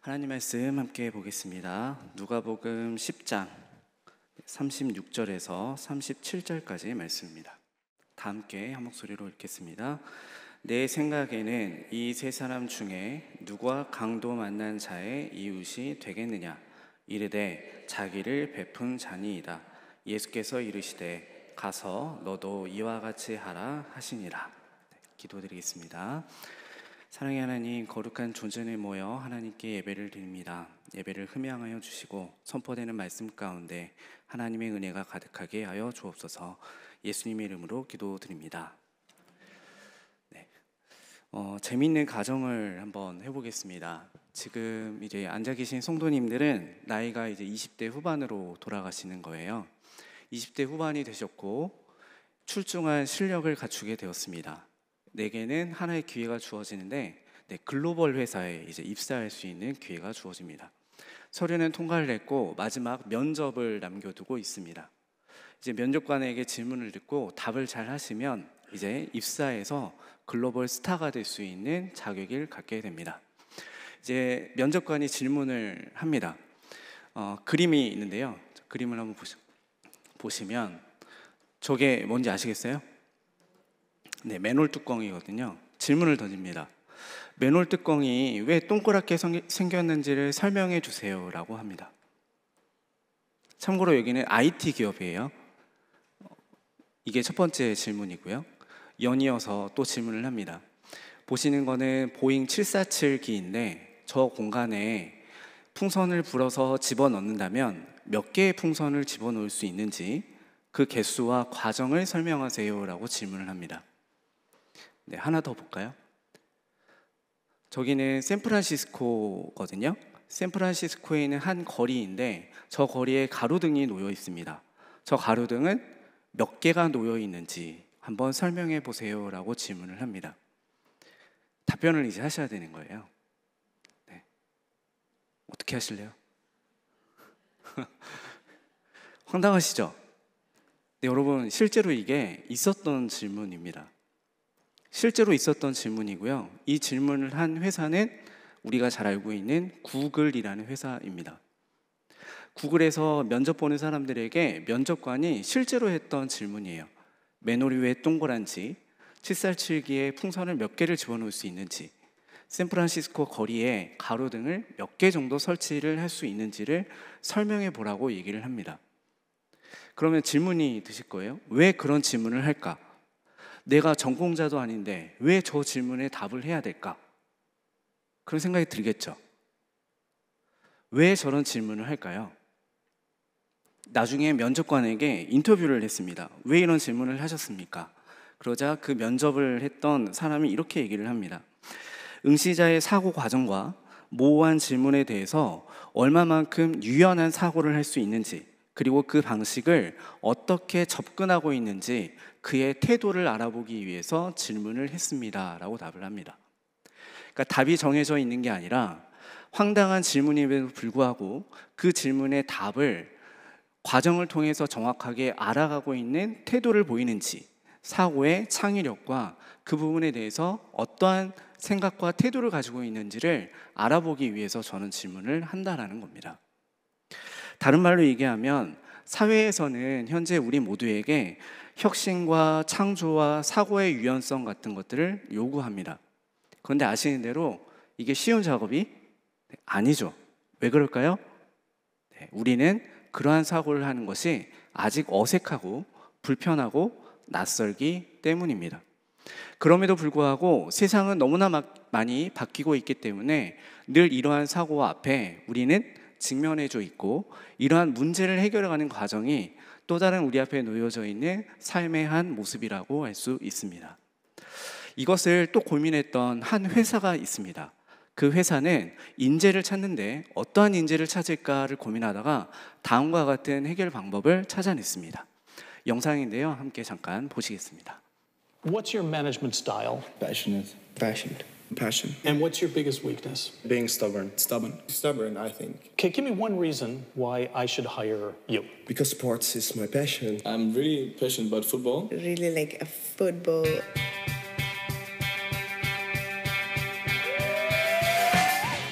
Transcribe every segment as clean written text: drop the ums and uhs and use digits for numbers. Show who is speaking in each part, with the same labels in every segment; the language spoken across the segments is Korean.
Speaker 1: 하나님 말씀 함께 보겠습니다. 누가복음 10장 36절에서 37절까지의 말씀입니다. 다 함께 한 목소리로 읽겠습니다. 내 생각에는 이 세 사람 중에 누가 강도 만난 자의 이웃이 되겠느냐? 이르되 자기를 베푼 자니이다. 예수께서 이르시되 가서 너도 이와 같이 하라 하시니라. 기도드리겠습니다. 사랑의 하나님, 거룩한 존전에 모여 하나님께 예배를 드립니다. 예배를 흠양하여 주시고 선포되는 말씀 가운데 하나님의 은혜가 가득하게 하여 주옵소서. 예수님의 이름으로 기도드립니다. 재미있는 가정을 한번 해보겠습니다. 지금 이제 앉아 계신 성도님들은 나이가 이제 20대 후반으로 돌아가시는 거예요. 20대 후반이 되셨고 출중한 실력을 갖추게 되었습니다. 내게는 하나의 기회가 주어지는데 글로벌 회사에 이제 입사할 수 있는 기회가 주어집니다. 서류는 통과를 했고 마지막 면접을 남겨두고 있습니다. 이제 면접관에게 질문을 듣고 답을 잘 하시면 이제 입사해서 글로벌 스타가 될 수 있는 자격을 갖게 됩니다. 이제 면접관이 질문을 합니다. 그림이 있는데요. 그림을 한번 보시면 저게 뭔지 아시겠어요? 네, 맨홀 뚜껑이거든요. 질문을 던집니다. 맨홀 뚜껑이 왜 동그랗게 생겼는지를 설명해 주세요 라고 합니다. 참고로 여기는 IT 기업이에요. 이게 첫 번째 질문이고요. 연이어서 또 질문을 합니다. 보시는 거는 보잉 747기인데 저 공간에 풍선을 불어서 집어넣는다면 몇 개의 풍선을 집어넣을 수 있는지 그 개수와 과정을 설명하세요 라고 질문을 합니다. 네, 하나 더 볼까요? 저기는 샌프란시스코거든요. 샌프란시스코에 있는 한 거리인데 저 거리에 가로등이 놓여 있습니다. 저 가로등은 몇 개가 놓여 있는지 한번 설명해 보세요 라고 질문을 합니다. 답변을 이제 하셔야 되는 거예요. 네. 어떻게 하실래요? 황당하시죠? 네, 여러분 실제로 이게 있었던 질문입니다. 실제로 있었던 질문이고요. 이 질문을 한 회사는 우리가 잘 알고 있는 구글이라는 회사입니다. 구글에서 면접 보는 사람들에게 면접관이 실제로 했던 질문이에요. 맨홀이 왜 동그란지, 747기에 풍선을 몇 개를 집어넣을 수 있는지, 샌프란시스코 거리에 가로등을 몇 개 정도 설치를 할 수 있는지를 설명해 보라고 얘기를 합니다. 그러면 질문이 드실 거예요. 왜 그런 질문을 할까? 내가 전공자도 아닌데 왜 저 질문에 답을 해야 될까? 그런 생각이 들겠죠. 왜 저런 질문을 할까요? 나중에 면접관에게 인터뷰를 했습니다. 왜 이런 질문을 하셨습니까? 그러자 그 면접을 했던 사람이 이렇게 얘기를 합니다. 응시자의 사고 과정과 모호한 질문에 대해서 얼마만큼 유연한 사고를 할 수 있는지, 그리고 그 방식을 어떻게 접근하고 있는지 그의 태도를 알아보기 위해서 질문을 했습니다 라고 답을 합니다. 그러니까 답이 정해져 있는 게 아니라 황당한 질문임에도 불구하고 그 질문의 답을 과정을 통해서 정확하게 알아가고 있는 태도를 보이는지, 사고의 창의력과 그 부분에 대해서 어떠한 생각과 태도를 가지고 있는지를 알아보기 위해서 저는 질문을 한다라는 겁니다. 다른 말로 얘기하면 사회에서는 현재 우리 모두에게 혁신과 창조와 사고의 유연성 같은 것들을 요구합니다. 그런데 아시는 대로 이게 쉬운 작업이 아니죠. 왜 그럴까요? 우리는 그러한 사고를 하는 것이 아직 어색하고 불편하고 낯설기 때문입니다. 그럼에도 불구하고 세상은 너무나 많이 바뀌고 있기 때문에 늘 이러한 사고 앞에 우리는 직면해져 있고 이러한 문제를 해결해가는 과정이 또 다른 우리 앞에 놓여져 있는 삶의 한 모습이라고 할 수 있습니다. 이것을 또 고민했던 한 회사가 있습니다. 그 회사는 인재를 찾는데 어떠한 인재를 찾을까를 고민하다가 다음과 같은 해결 방법을 찾아냈습니다. 영상인데요. 함께 잠깐 보시겠습니다.
Speaker 2: What's your management style?
Speaker 3: Passionate. Passion.
Speaker 2: And what's your biggest weakness?
Speaker 3: Being stubborn. Stubborn, I think.
Speaker 2: Okay, give me one reason why I should hire you.
Speaker 3: Because sports is my passion. I'm really passionate about football.
Speaker 4: Really like a football.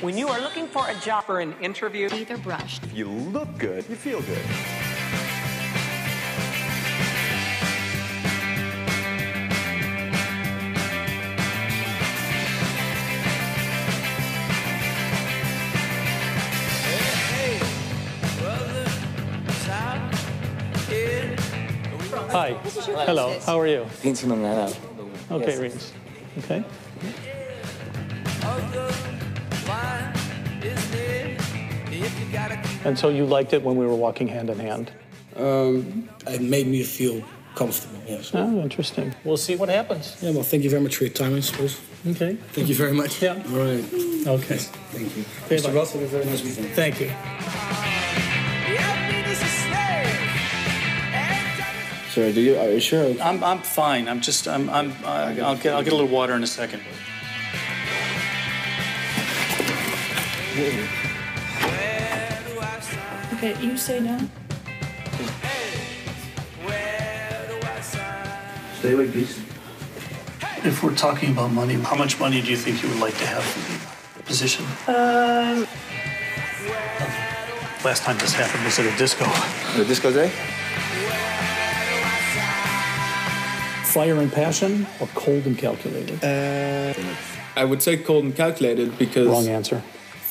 Speaker 5: When you are looking for a job for an interview,
Speaker 6: teeth are brushed.
Speaker 7: If you look good, you feel good.
Speaker 2: Hi. Hello. How are you?
Speaker 3: Hints on that.
Speaker 2: Okay, Reens. Okay. And so you liked it when we were walking hand in hand?
Speaker 8: It made me feel comfortable, yes.
Speaker 2: Oh, interesting. We'll see what happens.
Speaker 8: Yeah, well, thank you very much for your time, I suppose.
Speaker 2: Okay.
Speaker 8: Thank you very much.
Speaker 2: Yeah.
Speaker 8: All right.
Speaker 2: Okay.
Speaker 8: Thank you.
Speaker 2: Okay,
Speaker 8: Mr.
Speaker 2: bye.
Speaker 8: Ross, have a very nice weekend.
Speaker 2: Thank you.
Speaker 3: Sir, are you sure?
Speaker 2: I'm fine. I'll get a little water in a second.
Speaker 6: Okay, you say no?
Speaker 8: Stay like this.
Speaker 2: If we're talking about money, how much money do you think you would like to have for the position? Last time this happened was at a disco.
Speaker 3: The disco day?
Speaker 2: Fire and passion or cold and calculated?
Speaker 9: I would say cold and calculated because...
Speaker 2: Wrong answer.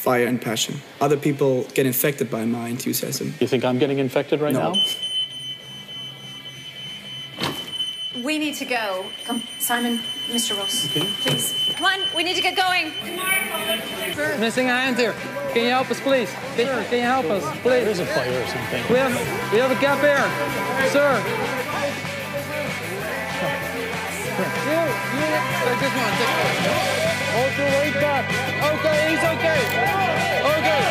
Speaker 9: Fire and passion. Other people get infected by my enthusiasm.
Speaker 2: You think I'm getting infected right
Speaker 9: No.
Speaker 2: now?
Speaker 6: We need to go. Come, Simon, Mr. Ross,
Speaker 2: Okay.
Speaker 6: please. Come on, we need to get going.
Speaker 10: Missing a hand here. Can you help us, please? Sir, can you help us, please?
Speaker 2: There's a fire or something.
Speaker 10: We have a gap here, sir. This one. Okay, wait back. Okay, he's okay. Okay.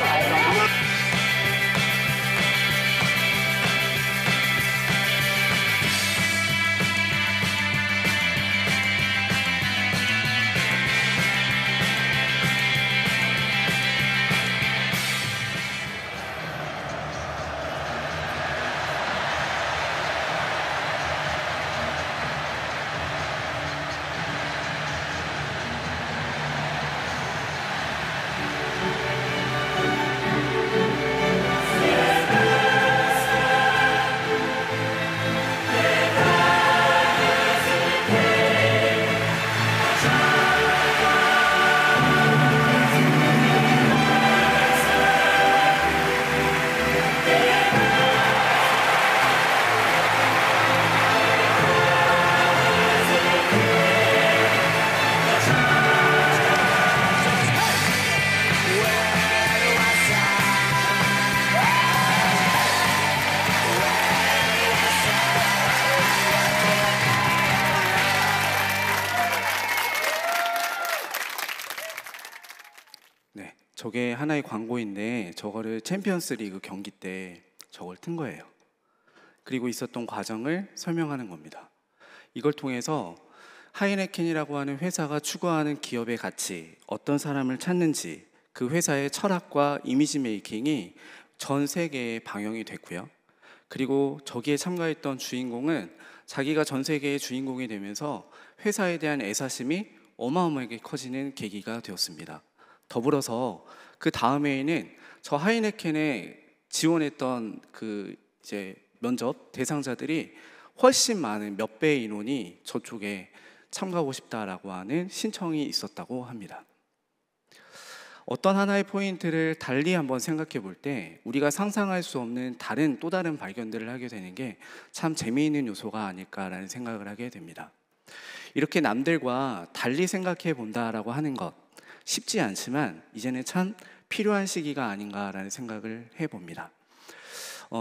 Speaker 1: 네, 저게 하나의 광고인데 저거를 챔피언스 리그 경기 때 저걸 튼 거예요. 그리고 있었던 과정을 설명하는 겁니다. 이걸 통해서 하이네켄이라고 하는 회사가 추구하는 기업의 가치, 어떤 사람을 찾는지 그 회사의 철학과 이미지 메이킹이 전 세계에 방영이 됐고요. 그리고 저기에 참가했던 주인공은 자기가 전 세계의 주인공이 되면서 회사에 대한 애사심이 어마어마하게 커지는 계기가 되었습니다. 더불어서 그 다음해에는 저 하이네켄에 지원했던 그 이제 면접 대상자들이 훨씬 많은 몇 배의 인원이 저쪽에 참가하고 싶다라고 하는 신청이 있었다고 합니다. 어떤 하나의 포인트를 달리 한번 생각해 볼 때 우리가 상상할 수 없는 또 다른 발견들을 하게 되는 게 참 재미있는 요소가 아닐까라는 생각을 하게 됩니다. 이렇게 남들과 달리 생각해 본다라고 하는 것 쉽지 않지만 이제는 참 필요한 시기가 아닌가라는 생각을 해봅니다.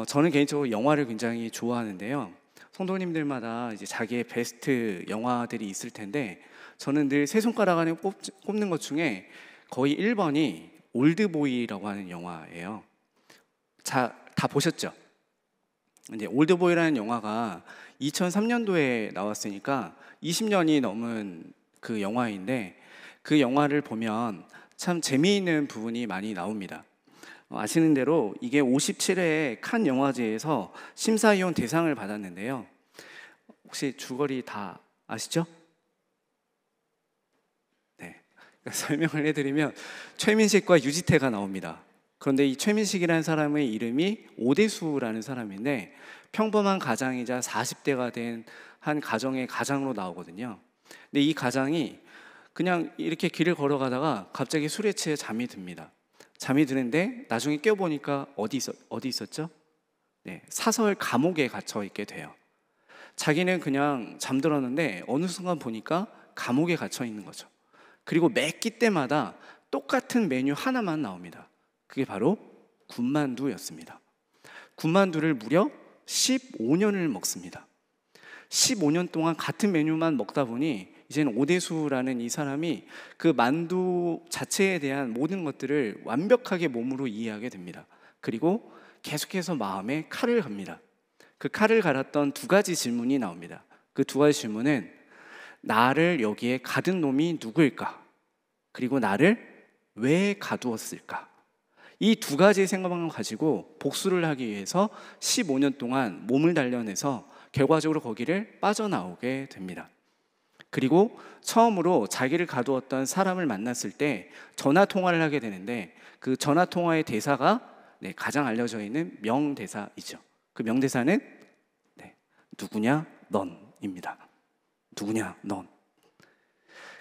Speaker 1: 저는 개인적으로 영화를 굉장히 좋아하는데요. 성도님들마다 이제 자기의 베스트 영화들이 있을 텐데 저는 늘 세 손가락 안에 꼽는 것 중에 거의 1번이 올드보이라고 하는 영화예요. 자, 다 보셨죠? 이제 올드보이라는 영화가 2003년도에 나왔으니까 20년이 넘은 그 영화인데 그 영화를 보면 참 재미있는 부분이 많이 나옵니다. 아시는 대로 이게 57회 칸 영화제에서 심사위원 대상을 받았는데요. 혹시 줄거리 다 아시죠? 네. 설명을 해드리면 최민식과 유지태가 나옵니다. 그런데 이 최민식이라는 사람의 이름이 오대수라는 사람인데 평범한 가장이자 40대가 된 한 가정의 가장으로 나오거든요. 근데 이 가장이 그냥 이렇게 길을 걸어가다가 갑자기 술에 취해 잠이 듭니다. 잠이 드는데 나중에 깨어보니까 어디 있었죠? 네, 사설 감옥에 갇혀 있게 돼요. 자기는 그냥 잠들었는데 어느 순간 보니까 감옥에 갇혀 있는 거죠. 그리고 매 끼 때마다 똑같은 메뉴 하나만 나옵니다. 그게 바로 군만두였습니다. 군만두를 무려 15년을 먹습니다. 15년 동안 같은 메뉴만 먹다 보니 이제는 오대수라는 이 사람이 그 만두 자체에 대한 모든 것들을 완벽하게 몸으로 이해하게 됩니다. 그리고 계속해서 마음에 칼을 갑니다. 그 칼을 갈았던 두 가지 질문이 나옵니다. 그 두 가지 질문은 나를 여기에 가둔 놈이 누구일까? 그리고 나를 왜 가두었을까? 이 두 가지 생각만 가지고 복수를 하기 위해서 15년 동안 몸을 단련해서 결과적으로 거기를 빠져나오게 됩니다. 그리고 처음으로 자기를 가두었던 사람을 만났을 때 전화 통화를 하게 되는데 그 전화 통화의 대사가 가장 알려져 있는 명대사이죠. 그 명대사는 누구냐 넌입니다. 누구냐 넌.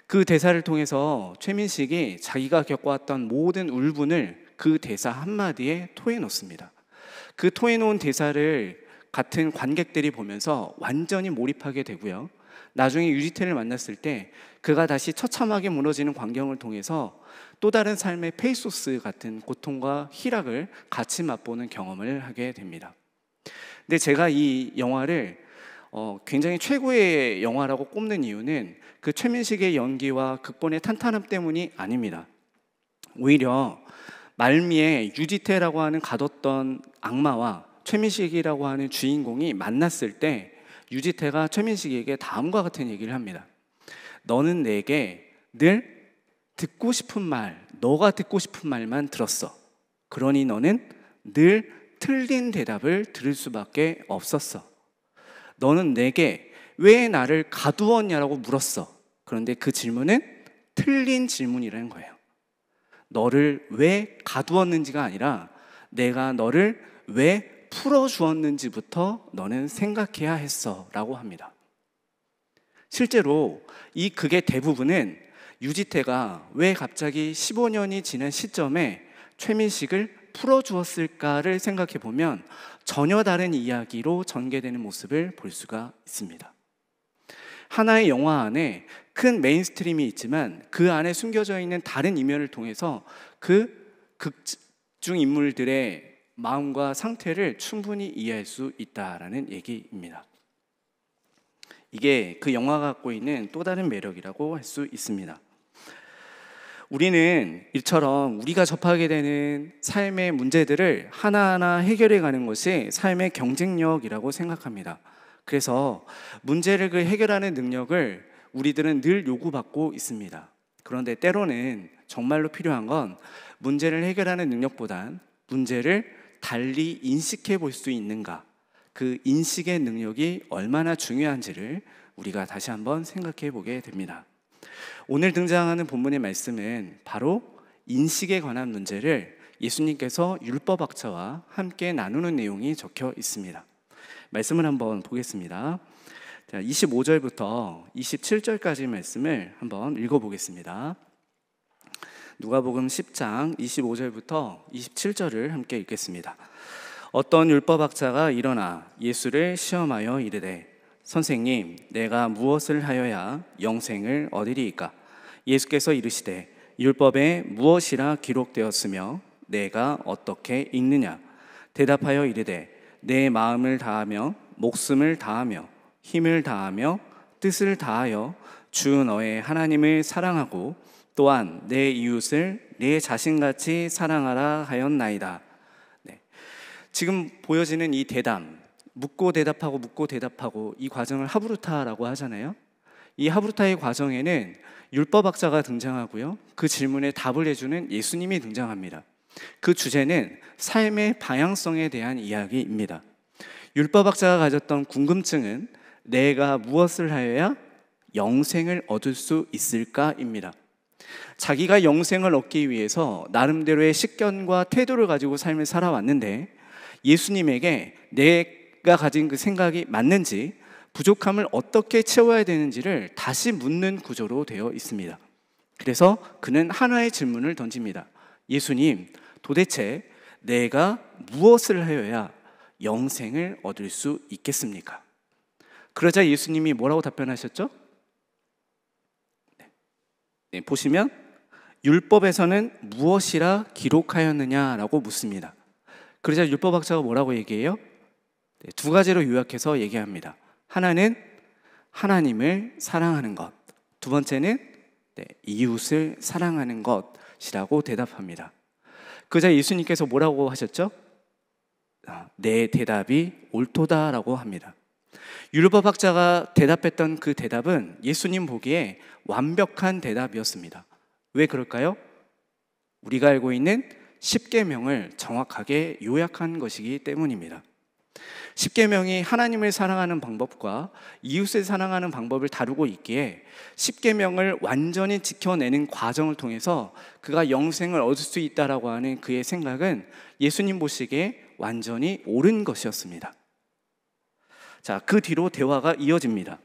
Speaker 1: 그 대사를 통해서 최민식이 자기가 겪어왔던 모든 울분을 그 대사 한마디에 토해놓습니다. 그 토해놓은 대사를 같은 관객들이 보면서 완전히 몰입하게 되고요. 나중에 유지태를 만났을 때 그가 다시 처참하게 무너지는 광경을 통해서 또 다른 삶의 페이소스 같은 고통과 희락을 같이 맛보는 경험을 하게 됩니다. 근데 제가 이 영화를 굉장히 최고의 영화라고 꼽는 이유는 그 최민식의 연기와 극본의 탄탄함 때문이 아닙니다. 오히려 말미에 유지태라고 하는 가뒀던 악마와 최민식이라고 하는 주인공이 만났을 때 유지태가 최민식에게 다음과 같은 얘기를 합니다. 너는 내게 늘 듣고 싶은 말, 너가 듣고 싶은 말만 들었어. 그러니 너는 늘 틀린 대답을 들을 수밖에 없었어. 너는 내게 왜 나를 가두었냐라고 물었어. 그런데 그 질문은 틀린 질문이라는 거예요. 너를 왜 가두었는지가 아니라 내가 너를 왜 풀어주었는지부터 너는 생각해야 했어 라고 합니다. 실제로 이 극의 대부분은 유지태가 왜 갑자기 15년이 지난 시점에 최민식을 풀어주었을까를 생각해 보면 전혀 다른 이야기로 전개되는 모습을 볼 수가 있습니다. 하나의 영화 안에 큰 메인스트림이 있지만 그 안에 숨겨져 있는 다른 이면을 통해서 그 극중 인물들의 마음과 상태를 충분히 이해할 수 있다라는 얘기입니다. 이게 그 영화가 갖고 있는 또 다른 매력이라고 할 수 있습니다. 우리는 이처럼 우리가 접하게 되는 삶의 문제들을 하나하나 해결해 가는 것이 삶의 경쟁력이라고 생각합니다. 그래서 문제를 해결하는 능력을 우리들은 늘 요구받고 있습니다. 그런데 때로는 정말로 필요한 건 문제를 해결하는 능력보단 문제를 달리 인식해 볼 수 있는가, 그 인식의 능력이 얼마나 중요한지를 우리가 다시 한번 생각해 보게 됩니다. 오늘 등장하는 본문의 말씀은 바로 인식에 관한 문제를 예수님께서 율법학자와 함께 나누는 내용이 적혀 있습니다. 말씀을 한번 보겠습니다. 25절부터 27절까지 말씀을 한번 읽어보겠습니다. 누가복음 10장 25절부터 27절을 함께 읽겠습니다. 어떤 율법학자가 일어나 예수를 시험하여 이르되 선생님, 내가 무엇을 하여야 영생을 얻으리이까? 예수께서 이르시되 율법에 무엇이라 기록되었으며 내가 어떻게 읽느냐? 대답하여 이르되 내 마음을 다하며 목숨을 다하며 힘을 다하며 뜻을 다하여 주 너의 하나님을 사랑하고 또한 내 이웃을 내 자신같이 사랑하라 하였나이다. 지금 보여지는 이 대담, 묻고 대답하고 묻고 대답하고 이 과정을 하브루타라고 하잖아요. 이 하브루타의 과정에는 율법학자가 등장하고요, 그 질문에 답을 해주는 예수님이 등장합니다. 그 주제는 삶의 방향성에 대한 이야기입니다. 율법학자가 가졌던 궁금증은 내가 무엇을 하여야 영생을 얻을 수 있을까입니다. 자기가 영생을 얻기 위해서 나름대로의 식견과 태도를 가지고 삶을 살아왔는데 예수님에게 내가 가진 그 생각이 맞는지, 부족함을 어떻게 채워야 되는지를 다시 묻는 구조로 되어 있습니다. 그래서 그는 하나의 질문을 던집니다. 예수님, 도대체 내가 무엇을 하여야 영생을 얻을 수 있겠습니까? 그러자 예수님이 뭐라고 답변하셨죠? 네, 보시면 율법에서는 무엇이라 기록하였느냐라고 묻습니다. 그러자 율법학자가 뭐라고 얘기해요? 네, 두 가지로 요약해서 얘기합니다. 하나는 하나님을 사랑하는 것, 두 번째는 이웃을 사랑하는 것이라고 대답합니다. 그러자 예수님께서 뭐라고 하셨죠? 내 대답이 옳도다라고 합니다. 율법학자가 대답했던 그 대답은 예수님 보기에 완벽한 대답이었습니다. 왜 그럴까요? 우리가 알고 있는 십계명을 정확하게 요약한 것이기 때문입니다. 십계명이 하나님을 사랑하는 방법과 이웃을 사랑하는 방법을 다루고 있기에 십계명을 완전히 지켜내는 과정을 통해서 그가 영생을 얻을 수 있다라고 하는 그의 생각은 예수님 보시기에 완전히 옳은 것이었습니다. 자, 그 뒤로 대화가 이어집니다.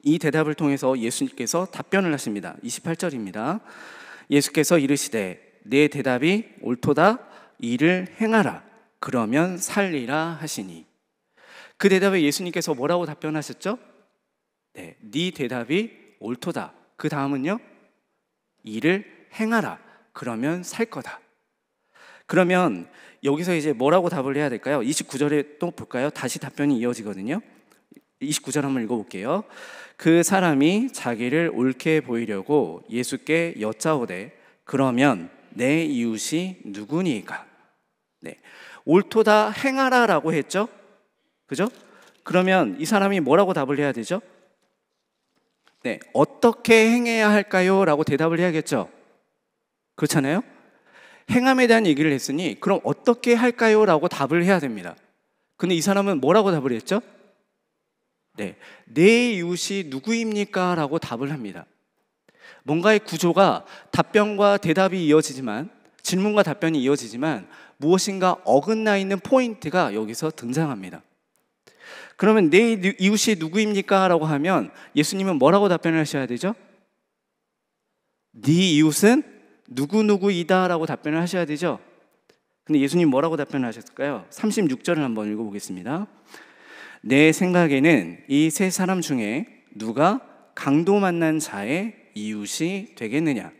Speaker 1: 이 대답을 통해서 예수님께서 답변을 하십니다. 28절입니다. 예수께서 이르시되 내 대답이 옳도다, 이를 행하라, 그러면 살리라 하시니. 그 대답에 예수님께서 뭐라고 답변하셨죠? 네 대답이 옳도다. 그 다음은요, 이를 행하라, 그러면 살 거다. 그러면 여기서 이제 뭐라고 답을 해야 될까요? 29절에 또 볼까요? 다시 답변이 이어지거든요. 29절 한번 읽어볼게요. 그 사람이 자기를 옳게 보이려고 예수께 여짜오되 그러면 내 이웃이 누구니까? 네, 옳도다 행하라라고 했죠? 그죠? 그러면 이 사람이 뭐라고 답을 해야 되죠? 네, 어떻게 행해야 할까요? 라고 대답을 해야겠죠? 그렇잖아요? 행함에 대한 얘기를 했으니 그럼 어떻게 할까요? 라고 답을 해야 됩니다. 근데 이 사람은 뭐라고 답을 했죠? 네, 내 이웃이 누구입니까? 라고 답을 합니다. 뭔가의 구조가 답변과 대답이 이어지지만, 질문과 답변이 이어지지만 무엇인가 어긋나 있는 포인트가 여기서 등장합니다. 그러면 내 이웃이 누구입니까? 라고 하면 예수님은 뭐라고 답변을 하셔야 되죠? 네 이웃은 누구누구이다 라고 답변을 하셔야 되죠. 근데 예수님 뭐라고 답변을 하셨을까요? 36절을 한번 읽어보겠습니다. 내 생각에는 이 세 사람 중에 누가 강도 만난 자의 이웃이 되겠느냐?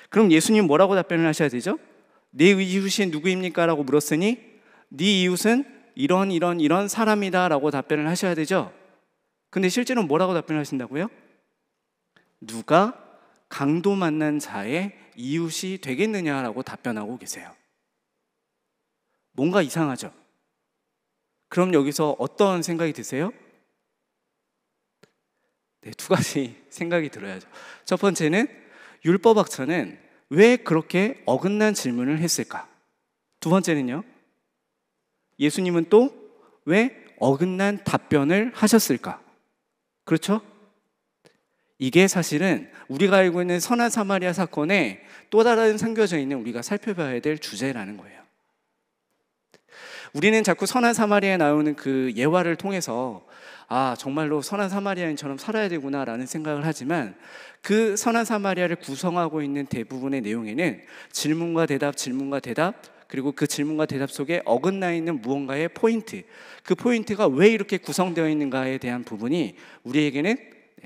Speaker 1: 그럼 예수님 뭐라고 답변을 하셔야 되죠? 내 이웃이 누구입니까? 라고 물었으니 네 이웃은 이런 사람이다 라고 답변을 하셔야 되죠. 근데 실제로 뭐라고 답변을 하신다고요? 누가 강도 만난 자의 이웃이 되겠느냐라고 답변하고 계세요. 뭔가 이상하죠? 그럼 여기서 어떤 생각이 드세요? 네, 두 가지 생각이 들어야죠. 첫 번째는 율법학자는 왜 그렇게 어긋난 질문을 했을까? 두 번째는요, 예수님은 또 왜 어긋난 답변을 하셨을까? 그렇죠? 이게 사실은 우리가 알고 있는 선한 사마리아 사건의 또 다른 삼겨져 있는 우리가 살펴봐야 될 주제라는 거예요. 우리는 자꾸 선한 사마리아에 나오는 그 예화를 통해서 정말로 선한 사마리아인처럼 살아야 되구나라는 생각을 하지만 그 선한 사마리아를 구성하고 있는 대부분의 내용에는 질문과 대답, 그리고 그 질문과 대답 속에 어긋나 있는 무언가의 포인트, 그 포인트가 왜 이렇게 구성되어 있는가에 대한 부분이 우리에게는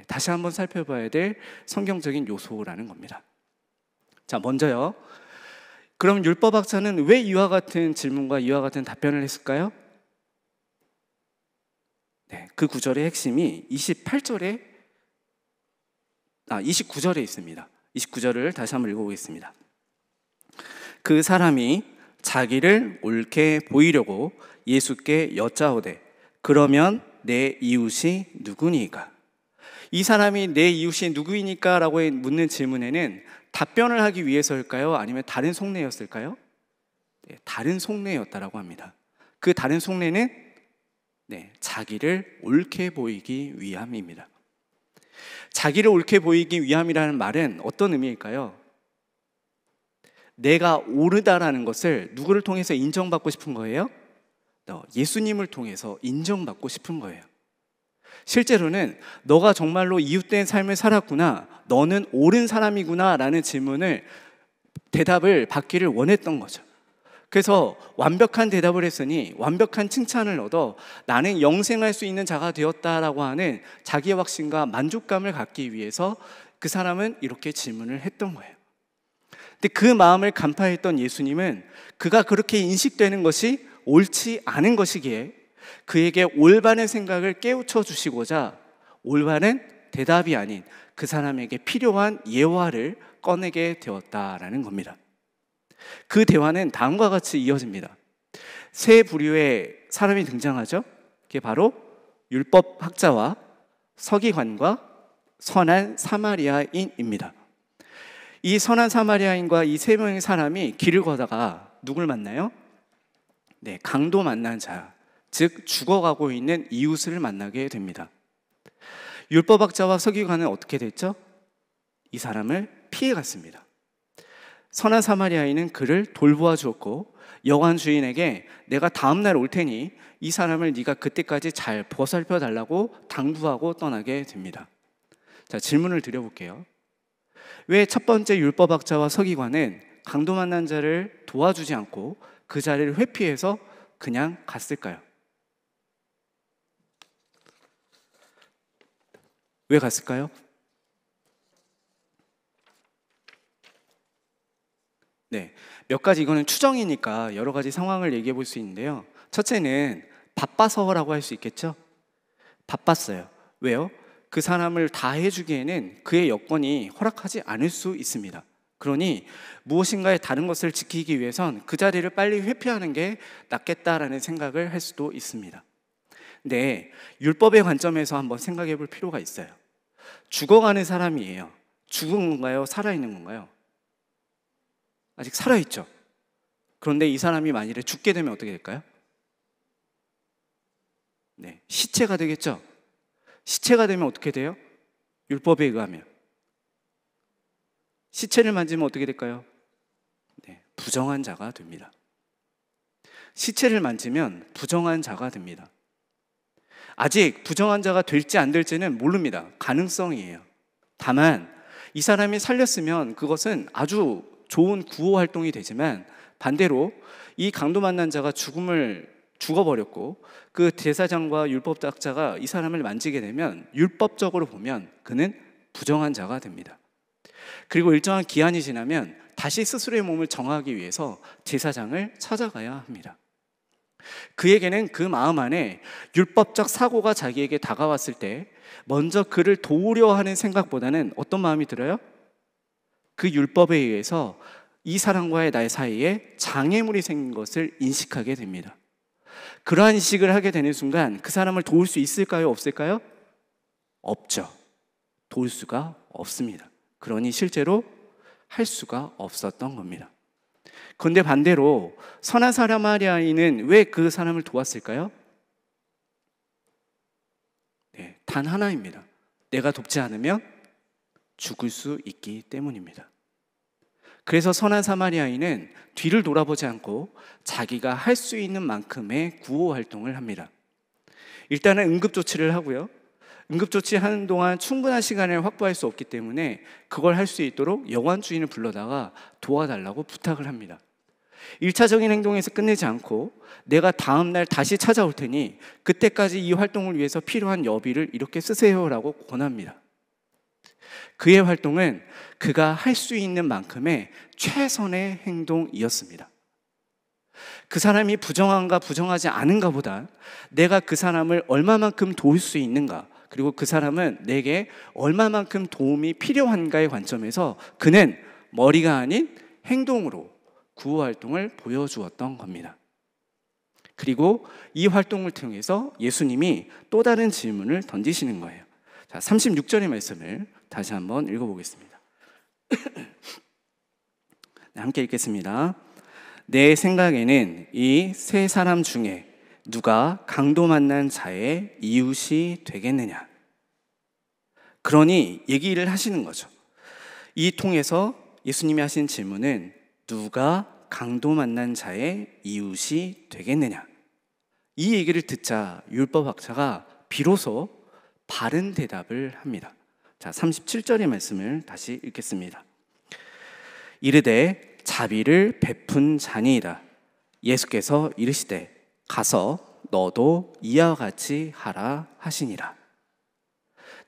Speaker 1: 다시 한번 살펴봐야 될 성경적인 요소라는 겁니다. 자, 먼저요, 그럼 율법학자는 왜 이와 같은 질문과 이와 같은 답변을 했을까요? 네, 그 구절의 핵심이 29절에 있습니다. 29절을 다시 한번 읽어보겠습니다. 그 사람이 자기를 옳게 보이려고 예수께 여짜오되 그러면 내 이웃이 누구니까? 이 사람이 내 이웃이 누구이니까? 라고 묻는 질문에는 답변을 하기 위해서일까요? 아니면 다른 속내였을까요? 네, 다른 속내였다라고 합니다. 그 다른 속내는 자기를 옳게 보이기 위함입니다. 자기를 옳게 보이기 위함이라는 말은 어떤 의미일까요? 내가 옳다라는 것을 누구를 통해서 인정받고 싶은 거예요? 예수님을 통해서 인정받고 싶은 거예요. 실제로는 너가 정말로 이웃된 삶을 살았구나, 너는 옳은 사람이구나 라는 대답을 받기를 원했던 거죠. 그래서 완벽한 대답을 했으니 완벽한 칭찬을 얻어 나는 영생할 수 있는 자가 되었다라고 하는 자기의 확신과 만족감을 갖기 위해서 그 사람은 이렇게 질문을 했던 거예요. 근데 그 마음을 간파했던 예수님은 그가 그렇게 인식되는 것이 옳지 않은 것이기에 그에게 올바른 생각을 깨우쳐 주시고자 올바른 대답이 아닌 그 사람에게 필요한 예화를 꺼내게 되었다라는 겁니다. 그 대화는 다음과 같이 이어집니다. 세 부류의 사람이 등장하죠. 그게 바로 율법학자와 서기관과 선한 사마리아인입니다. 이 선한 사마리아인과 이 세 명의 사람이 길을 걷다가 누굴 만나요? 강도 만난 자, 즉 죽어가고 있는 이웃을 만나게 됩니다. 율법학자와 서기관은 어떻게 됐죠? 이 사람을 피해갔습니다. 선한 사마리아인은 그를 돌보아 주었고 여관 주인에게 내가 다음 날 올 테니 이 사람을 네가 그때까지 잘 보살펴 달라고 당부하고 떠나게 됩니다. 자, 질문을 드려볼게요. 왜 첫 번째 율법학자와 서기관은 강도 만난 자를 도와주지 않고 그 자리를 회피해서 그냥 갔을까요? 왜 갔을까요? 몇 가지, 이거는 추정이니까 여러 가지 상황을 얘기해 볼 수 있는데요. 첫째는 바빠서라고 할 수 있겠죠? 바빴어요. 왜요? 그 사람을 다 해주기에는 그의 여건이 허락하지 않을 수 있습니다. 그러니 무엇인가의 다른 것을 지키기 위해선 그 자리를 빨리 회피하는 게 낫겠다라는 생각을 할 수도 있습니다. 근데 율법의 관점에서 한번 생각해 볼 필요가 있어요. 죽어가는 사람이에요. 죽은 건가요? 살아있는 건가요? 아직 살아있죠. 그런데 이 사람이 만일에 죽게 되면 어떻게 될까요? 시체가 되겠죠. 시체가 되면 어떻게 돼요? 율법에 의하면 시체를 만지면 어떻게 될까요? 부정한 자가 됩니다. 시체를 만지면 부정한 자가 됩니다. 아직 부정한 자가 될지 안 될지는 모릅니다. 가능성이에요. 다만 이 사람이 살렸으면 그것은 아주 좋은 구호 활동이 되지만 반대로 이 강도 만난 자가 죽어버렸고 그 제사장과 율법학자가 이 사람을 만지게 되면 율법적으로 보면 그는 부정한 자가 됩니다. 그리고 일정한 기한이 지나면 다시 스스로의 몸을 정하기 위해서 제사장을 찾아가야 합니다. 그에게는 그 마음 안에 율법적 사고가 자기에게 다가왔을 때 먼저 그를 도우려 하는 생각보다는 어떤 마음이 들어요? 그 율법에 의해서 이 사람과의 나의 사이에 장애물이 생긴 것을 인식하게 됩니다. 그러한 인식을 하게 되는 순간 그 사람을 도울 수 있을까요? 없을까요? 없죠. 도울 수가 없습니다. 그러니 실제로 할 수가 없었던 겁니다. 그런데 반대로 선한 사마리아인은 왜 그 사람을 도왔을까요? 단 하나입니다. 내가 돕지 않으면 죽을 수 있기 때문입니다. 그래서 선한 사마리아인은 뒤를 돌아보지 않고 자기가 할 수 있는 만큼의 구호 활동을 합니다. 일단은 응급조치를 하고요. 응급조치하는 동안 충분한 시간을 확보할 수 없기 때문에 그걸 할 수 있도록 여관 주인을 불러다가 도와달라고 부탁을 합니다. 1차적인 행동에서 끝내지 않고 내가 다음 날 다시 찾아올 테니 그때까지 이 활동을 위해서 필요한 여비를 이렇게 쓰세요라고 권합니다. 그의 활동은 그가 할 수 있는 만큼의 최선의 행동이었습니다. 그 사람이 부정한가 부정하지 않은가 보다 내가 그 사람을 얼마만큼 도울 수 있는가, 그리고 그 사람은 내게 얼마만큼 도움이 필요한가의 관점에서 그는 머리가 아닌 행동으로 구호 활동을 보여주었던 겁니다. 그리고 이 활동을 통해서 예수님이 또 다른 질문을 던지시는 거예요. 자, 36절의 말씀을 다시 한번 읽어보겠습니다. 함께 읽겠습니다. 내 생각에는 이 세 사람 중에 누가 강도 만난 자의 이웃이 되겠느냐? 그러니 얘기를 하시는 거죠. 이 통해서 예수님이 하신 질문은 누가 강도 만난 자의 이웃이 되겠느냐? 이 얘기를 듣자 율법학자가 비로소 바른 대답을 합니다. 자, 37절의 말씀을 다시 읽겠습니다. 이르되 자비를 베푼 자니이다. 예수께서 이르시되 가서 너도 이와 같이 하라 하시니라.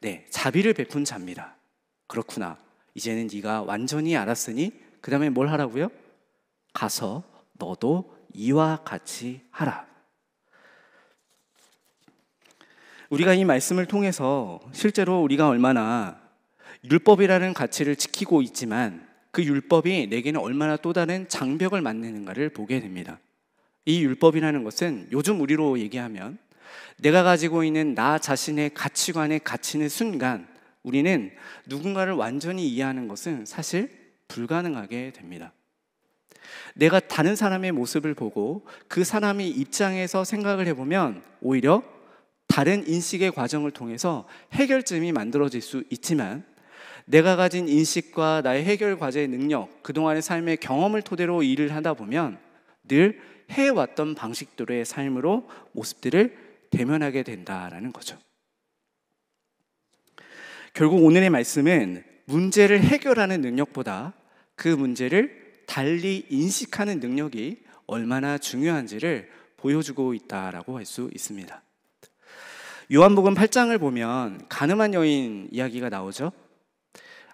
Speaker 1: 네, 자비를 베푼 자입니다. 그렇구나. 이제는 네가 완전히 알았으니 그 다음에 뭘 하라고요? 가서 너도 이와 같이 하라. 우리가 이 말씀을 통해서 실제로 우리가 얼마나 율법이라는 가치를 지키고 있지만 그 율법이 내게는 얼마나 또 다른 장벽을 만드는가를 보게 됩니다. 이 율법이라는 것은 요즘 우리로 얘기하면 내가 가지고 있는 나 자신의 가치관에 갇히는 순간 우리는 누군가를 완전히 이해하는 것은 사실 불가능하게 됩니다. 내가 다른 사람의 모습을 보고 그 사람의 입장에서 생각을 해보면 오히려 다른 인식의 과정을 통해서 해결점이 만들어질 수 있지만 내가 가진 인식과 나의 해결 과제의 능력, 그동안의 삶의 경험을 토대로 일을 하다 보면 늘 해왔던 방식대로의 삶으로 모습들을 대면하게 된다라는 거죠. 결국 오늘의 말씀은 문제를 해결하는 능력보다 그 문제를 달리 인식하는 능력이 얼마나 중요한지를 보여주고 있다라고 할 수 있습니다. 요한복음 8장을 보면 가늠한 여인 이야기가 나오죠.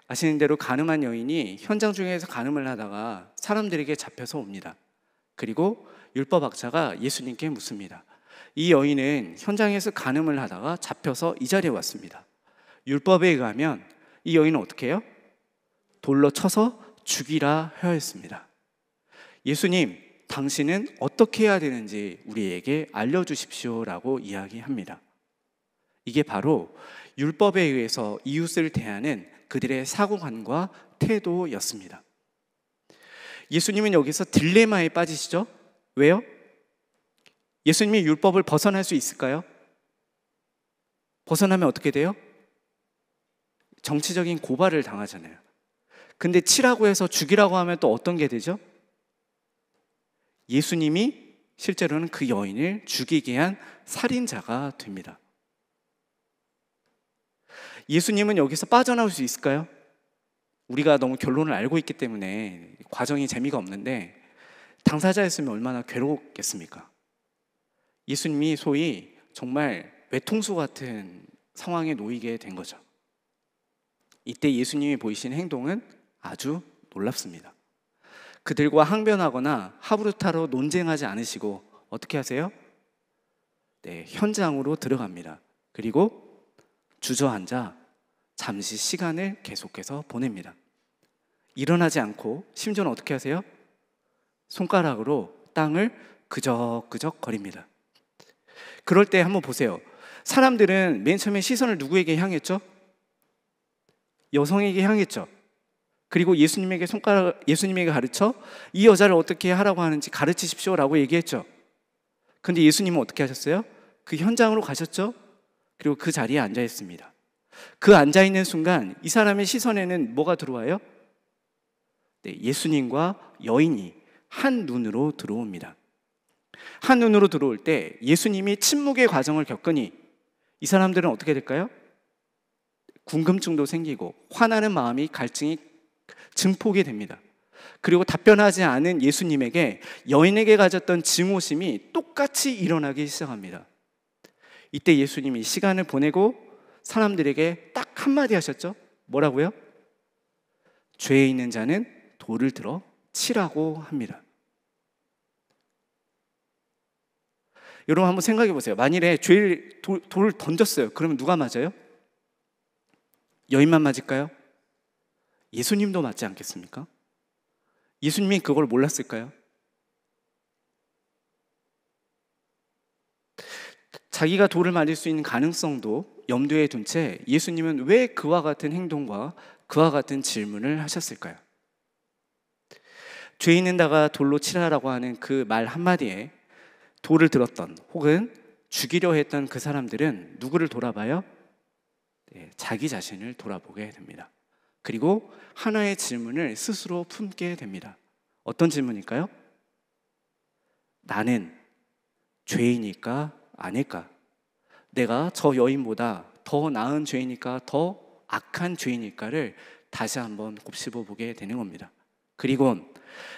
Speaker 1: 아시는 대로 가늠한 여인이 현장 중에서 간음을 하다가 사람들에게 잡혀서 옵니다. 그리고 율법학자가 예수님께 묻습니다. 이 여인은 현장에서 간음을 하다가 잡혀서 이 자리에 왔습니다. 율법에 의하면 이 여인은 어떻게 해요? 돌로 쳐서 죽이라 하였습니다. 예수님, 당신은 어떻게 해야 되는지 우리에게 알려주십시오라고 이야기합니다. 이게 바로 율법에 의해서 이웃을 대하는 그들의 사고관과 태도였습니다. 예수님은 여기서 딜레마에 빠지시죠? 왜요? 예수님이 율법을 벗어날 수 있을까요? 벗어나면 어떻게 돼요? 정치적인 고발을 당하잖아요. 근데 치라고 해서 죽이라고 하면 또 어떤 게 되죠? 예수님이 실제로는 그 여인을 죽이게 한 살인자가 됩니다. 예수님은 여기서 빠져나올 수 있을까요? 우리가 너무 결론을 알고 있기 때문에 과정이 재미가 없는데 당사자였으면 얼마나 괴로웠겠습니까? 예수님이 소위 정말 외통수 같은 상황에 놓이게 된 거죠. 이때 예수님이 보이신 행동은 아주 놀랍습니다. 그들과 항변하거나 하부르타로 논쟁하지 않으시고 어떻게 하세요? 네, 현장으로 들어갑니다. 그리고 주저앉아 잠시 시간을 계속해서 보냅니다. 일어나지 않고 심지어는 어떻게 하세요? 손가락으로 땅을 그적그적 거립니다. 그럴 때 한번 보세요. 사람들은 맨 처음에 시선을 누구에게 향했죠? 여성에게 향했죠. 그리고 예수님에게 가르쳐 이 여자를 어떻게 하라고 하는지 가르치십시오라고 얘기했죠. 근데 예수님은 어떻게 하셨어요? 그 현장으로 가셨죠. 그리고 그 자리에 앉아 있습니다. 그 앉아 있는 순간 이 사람의 시선에는 뭐가 들어와요? 네, 예수님과 여인이 한 눈으로 들어옵니다. 한 눈으로 들어올 때 예수님이 침묵의 과정을 겪으니 이 사람들은 어떻게 될까요? 궁금증도 생기고 화나는 마음이 갈증이 증폭이 됩니다. 그리고 답변하지 않은 예수님에게 여인에게 가졌던 증오심이 똑같이 일어나기 시작합니다. 이때 예수님이 시간을 보내고 사람들에게 딱 한마디 하셨죠? 뭐라고요? 죄에 있는 자는 돌을 들어 치라고 합니다. 여러분 한번 생각해 보세요. 만일에 돌을 던졌어요. 그러면 누가 맞아요? 여인만 맞을까요? 예수님도 맞지 않겠습니까? 예수님이 그걸 몰랐을까요? 자기가 돌을 맞을 수 있는 가능성도 염두에 둔 채 예수님은 왜 그와 같은 행동과 그와 같은 질문을 하셨을까요? 죄 있는 자가 돌로 치라라고 하는 그 말 한마디에 돌을 들었던 혹은 죽이려 했던 그 사람들은 누구를 돌아봐요? 자기 자신을 돌아보게 됩니다. 그리고 하나의 질문을 스스로 품게 됩니다. 어떤 질문일까요? 나는 죄인일까 아닐까? 내가 저 여인보다 더 나은 죄인일까 더 악한 죄인일까를 다시 한번 곱씹어 보게 되는 겁니다. 그리고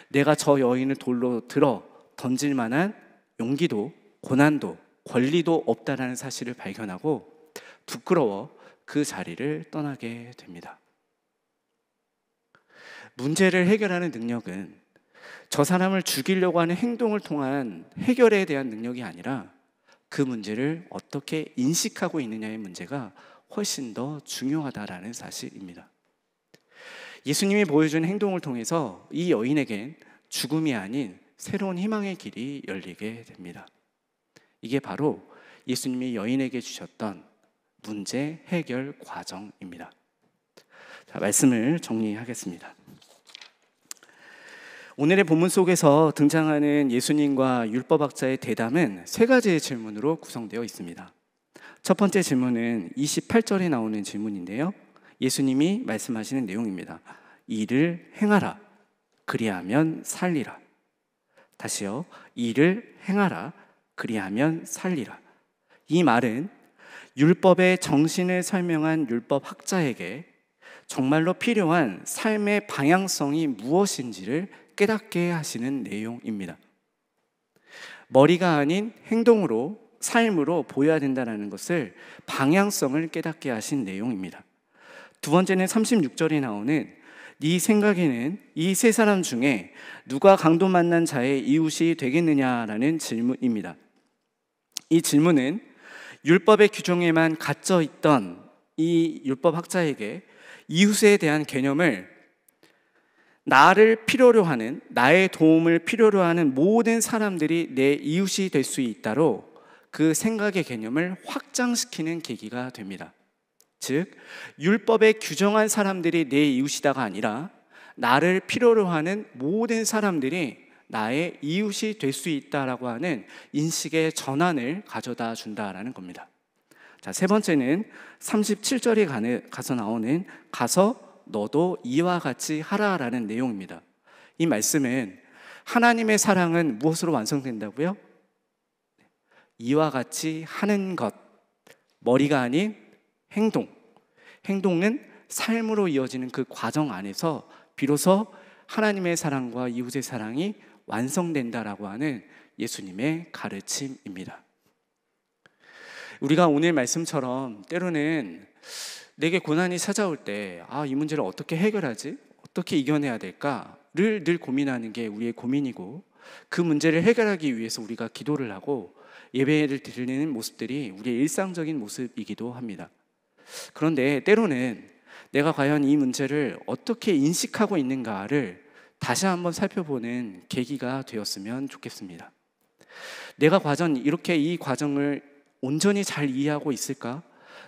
Speaker 1: 내가 저 여인을 돌로 들어 던질 만한 용기도 고난도 권리도 없다라는 사실을 발견하고 부끄러워 그 자리를 떠나게 됩니다. 문제를 해결하는 능력은 저 사람을 죽이려고 하는 행동을 통한 해결에 대한 능력이 아니라 그 문제를 어떻게 인식하고 있느냐의 문제가 훨씬 더 중요하다라는 사실입니다. 예수님이 보여준 행동을 통해서 이 여인에겐 죽음이 아닌 새로운 희망의 길이 열리게 됩니다. 이게 바로 예수님이 여인에게 주셨던 문제 해결 과정입니다. 자, 말씀을 정리하겠습니다. 오늘의 본문 속에서 등장하는 예수님과 율법학자의 대담은 세 가지의 질문으로 구성되어 있습니다. 첫 번째 질문은 28절에 나오는 질문인데요. 예수님이 말씀하시는 내용입니다. 이를 행하라. 그리하면 살리라. 다시요. 이를 행하라. 그리하면 살리라. 이 말은 율법의 정신을 설명한 율법학자에게 정말로 필요한 삶의 방향성이 무엇인지를 깨닫게 하시는 내용입니다. 머리가 아닌 행동으로, 삶으로 보여야 된다는 것을 방향성을 깨닫게 하신 내용입니다. 두 번째는 36절에 나오는 네 생각에는 이 세 사람 중에 누가 강도 만난 자의 이웃이 되겠느냐라는 질문입니다. 이 질문은 율법의 규정에만 갇혀 있던 이 율법학자에게 이웃에 대한 개념을 나를 필요로 하는, 나의 도움을 필요로 하는 모든 사람들이 내 이웃이 될 수 있다로 그 생각의 개념을 확장시키는 계기가 됩니다. 즉, 율법에 규정한 사람들이 내 이웃이다가 아니라 나를 필요로 하는 모든 사람들이 나의 이웃이 될 수 있다라고 하는 인식의 전환을 가져다 준다라는 겁니다. 자, 세 번째는 37절에 가서 나오는 가서 너도 이와 같이 하라라는 내용입니다. 이 말씀은 하나님의 사랑은 무엇으로 완성된다고요? 이와 같이 하는 것, 머리가 아닌 행동. 행동은 삶으로 이어지는 그 과정 안에서 비로소 하나님의 사랑과 이웃의 사랑이 완성된다라고 하는 예수님의 가르침입니다. 우리가 오늘 말씀처럼 때로는 내게 고난이 찾아올 때 이 문제를 어떻게 해결하지? 어떻게 이겨내야 될까를 늘 고민하는 게 우리의 고민이고, 그 문제를 해결하기 위해서 우리가 기도를 하고 예배를 드리는 모습들이 우리의 일상적인 모습이기도 합니다. 그런데 때로는 내가 과연 이 문제를 어떻게 인식하고 있는가를 다시 한번 살펴보는 계기가 되었으면 좋겠습니다. 내가 과연 이렇게 이 과정을 온전히 잘 이해하고 있을까?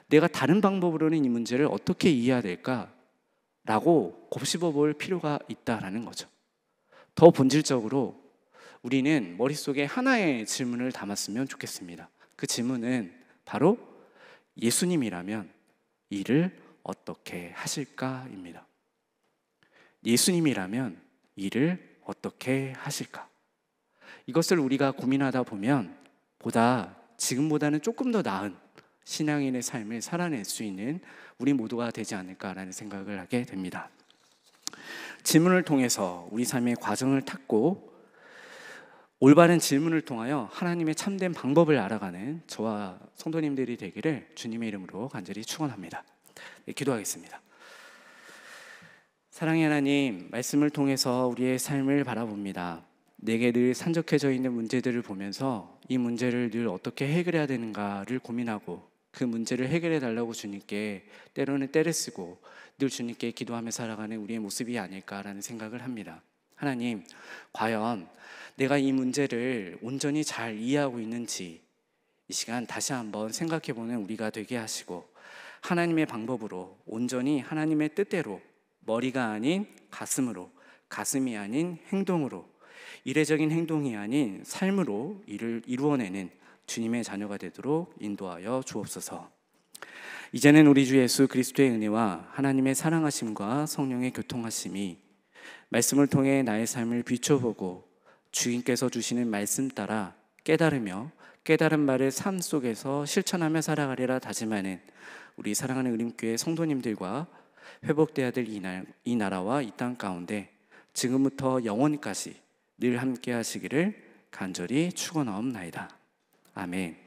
Speaker 1: 내가 다른 방법으로는 이 문제를 어떻게 이해해야 될까라고 곱씹어 볼 필요가 있다라는 거죠. 더 본질적으로 우리는 머릿속에 하나의 질문을 담았으면 좋겠습니다. 그 질문은 바로 예수님이라면 일을 어떻게 하실까입니다. 예수님이라면 일을 어떻게 하실까? 이것을 우리가 고민하다 보면 지금보다는 조금 더 나은 신앙인의 삶을 살아낼 수 있는 우리 모두가 되지 않을까라는 생각을 하게 됩니다. 질문을 통해서 우리 삶의 과정을 탔고 올바른 질문을 통하여 하나님의 참된 방법을 알아가는 저와 성도님들이 되기를 주님의 이름으로 간절히 축원합니다. 기도하겠습니다. 사랑의 하나님, 말씀을 통해서 우리의 삶을 바라봅니다. 내게 늘 산적해져 있는 문제들을 보면서 이 문제를 늘 어떻게 해결해야 되는가를 고민하고 그 문제를 해결해 달라고 주님께 때로는 떼를 쓰고 늘 주님께 기도하며 살아가는 우리의 모습이 아닐까라는 생각을 합니다. 하나님, 과연 내가 이 문제를 온전히 잘 이해하고 있는지 이 시간 다시 한번 생각해보는 우리가 되게 하시고 하나님의 방법으로 온전히 하나님의 뜻대로 머리가 아닌 가슴으로, 가슴이 아닌 행동으로, 이례적인 행동이 아닌 삶으로 이를 이루어내는 주님의 자녀가 되도록 인도하여 주옵소서. 이제는 우리 주 예수 그리스도의 은혜와 하나님의 사랑하심과 성령의 교통하심이 말씀을 통해 나의 삶을 비춰보고 주님께서 주시는 말씀 따라 깨달으며 깨달은 말을 삶 속에서 실천하며 살아가리라 다짐하는 우리 사랑하는 의림교회 성도님들과 회복되어야 될 이 나라와 이 땅 가운데 지금부터 영원까지 늘 함께 하시기를 간절히 축원하옵나이다. 아멘.